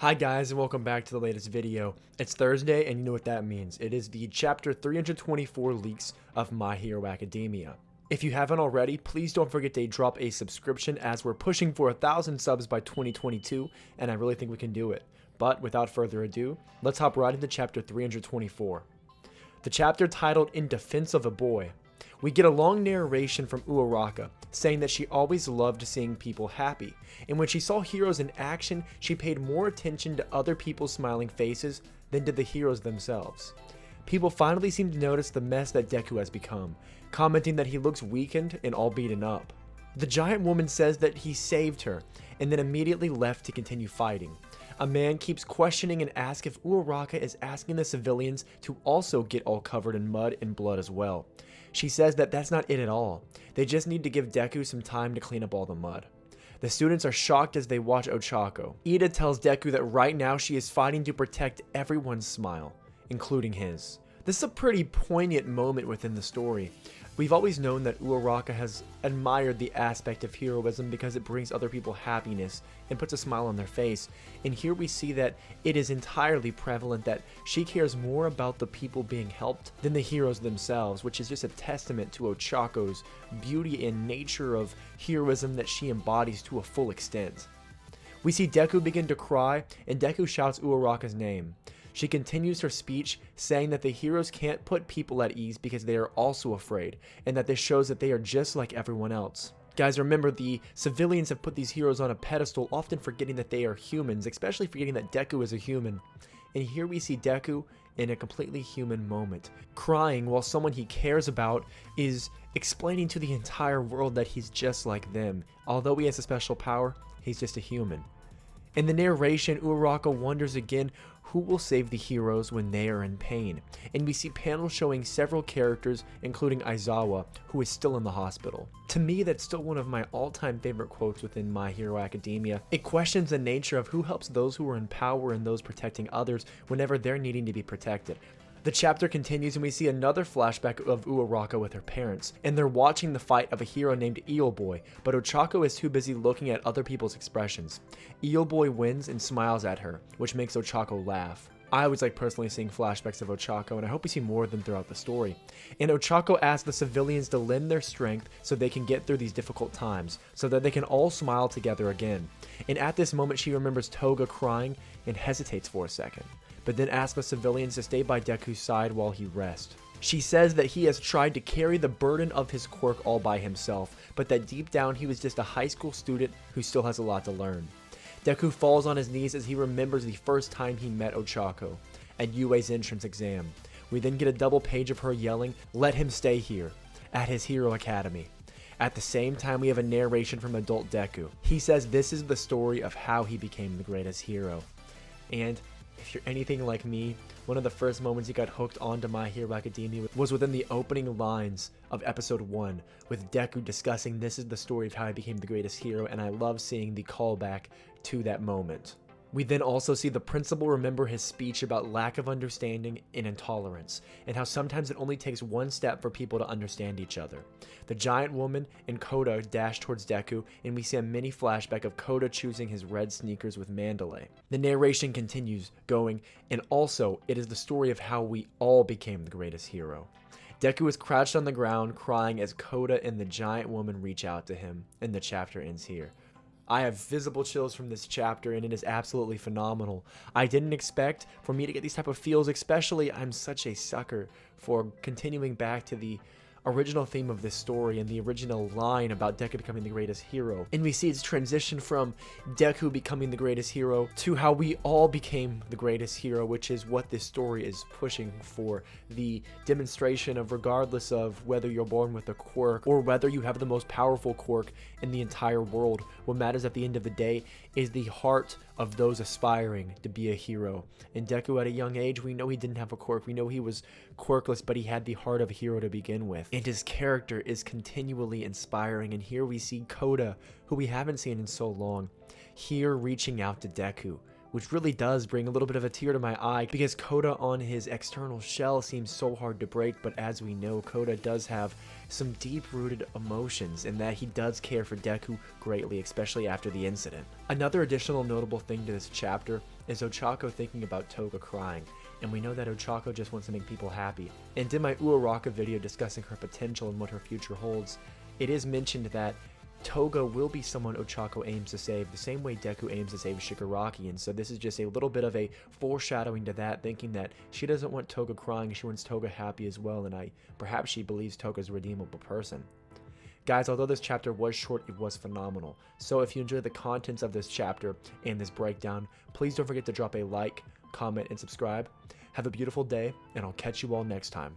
Hi guys and welcome back to the latest video. It's Thursday and you know what that means. It is the chapter 324 leaks of My Hero Academia. If you haven't already, please don't forget to drop a subscription as we're pushing for 1,000 subs by 2022 and I really think we can do it. But without further ado, let's hop right into chapter 324. The chapter titled In Defense of a Boy. We get a long narration from Uraraka, saying that she always loved seeing people happy, and when she saw heroes in action, she paid more attention to other people's smiling faces than did the heroes themselves. People finally seem to notice the mess that Deku has become, commenting that he looks weakened and all beaten up. The giant woman says that he saved her, and then immediately left to continue fighting. A man keeps questioning and asks if Uraraka is asking the civilians to also get all covered in mud and blood as well. She says that that's not it at all. They just need to give Deku some time to clean up all the mud. The students are shocked as they watch Ochako. Ida tells Deku that right now she is fighting to protect everyone's smile, including his. This is a pretty poignant moment within the story. We've always known that Uraraka has admired the aspect of heroism because it brings other people happiness and puts a smile on their face, and here we see that it is entirely prevalent that she cares more about the people being helped than the heroes themselves, which is just a testament to Ochako's beauty and nature of heroism that she embodies to a full extent. We see Deku begin to cry, and Deku shouts Uraraka's name. She continues her speech, saying that the heroes can't put people at ease because they are also afraid, and that this shows that they are just like everyone else. Guys, remember, the civilians have put these heroes on a pedestal, often forgetting that they are humans, especially forgetting that Deku is a human. And here we see Deku in a completely human moment, crying while someone he cares about is explaining to the entire world that he's just like them. Although he has a special power, he's just a human. In the narration, Uraraka wonders again who will save the heroes when they are in pain, and we see panels showing several characters, including Aizawa, who is still in the hospital. To me, that's still one of my all-time favorite quotes within My Hero Academia. It questions the nature of who helps those who are in power and those protecting others whenever they're needing to be protected. The chapter continues and we see another flashback of Uraraka with her parents, and they're watching the fight of a hero named Eel Boy, but Ochako is too busy looking at other people's expressions. Eel Boy wins and smiles at her, which makes Ochako laugh. I always like personally seeing flashbacks of Ochako, and I hope we see more of them throughout the story. And Ochako asks the civilians to lend their strength so they can get through these difficult times, so that they can all smile together again. And at this moment she remembers Toga crying and hesitates for a second, but then asks the civilians to stay by Deku's side while he rests. She says that he has tried to carry the burden of his quirk all by himself, but that deep down he was just a high school student who still has a lot to learn. Deku falls on his knees as he remembers the first time he met Ochako at Yue's entrance exam. We then get a double page of her yelling, "Let him stay here," at his Hero Academy. At the same time, we have a narration from adult Deku. He says this is the story of how he became the greatest hero. And if you're anything like me, one of the first moments you got hooked onto My Hero Academia was within the opening lines of episode 1, with Deku discussing this is the story of how I became the greatest hero, and I love seeing the callback to that moment. We then also see the principal remember his speech about lack of understanding and intolerance, and how sometimes it only takes one step for people to understand each other. The giant woman and Koda dash towards Deku, and we see a mini flashback of Koda choosing his red sneakers with Mandalay. The narration continues going, and also it is the story of how we all became the greatest hero. Deku is crouched on the ground crying as Koda and the giant woman reach out to him, and the chapter ends here. I have visible chills from this chapter and it is absolutely phenomenal. I didn't expect for me to get these type of feels, especially I'm such a sucker for continuing back to the original theme of this story and the original line about Deku becoming the greatest hero. And we see its transition from Deku becoming the greatest hero to how we all became the greatest hero, which is what this story is pushing for. The demonstration of, regardless of whether you're born with a quirk or whether you have the most powerful quirk in the entire world, what matters at the end of the day is the heart of those aspiring to be a hero. And Deku at a young age, we know he didn't have a quirk, we know he was quirkless, but he had the heart of a hero to begin with. And his character is continually inspiring, and here we see Koda, who we haven't seen in so long, here reaching out to Deku, which really does bring a little bit of a tear to my eye, because Koda on his external shell seems so hard to break, but as we know, Koda does have some deep-rooted emotions, and that he does care for Deku greatly, especially after the incident. Another additional notable thing to this chapter is Ochako thinking about Toga crying, and we know that Ochako just wants to make people happy. And in my Uraraka video discussing her potential and what her future holds, it is mentioned that Toga will be someone Ochako aims to save, the same way Deku aims to save Shigaraki, and so this is just a little bit of a foreshadowing to that, thinking that she doesn't want Toga crying, she wants Toga happy as well, and perhaps she believes Toga's a redeemable person. Guys, although this chapter was short, it was phenomenal. So if you enjoyed the contents of this chapter and this breakdown, please don't forget to drop a like, comment, and subscribe. Have a beautiful day, and I'll catch you all next time.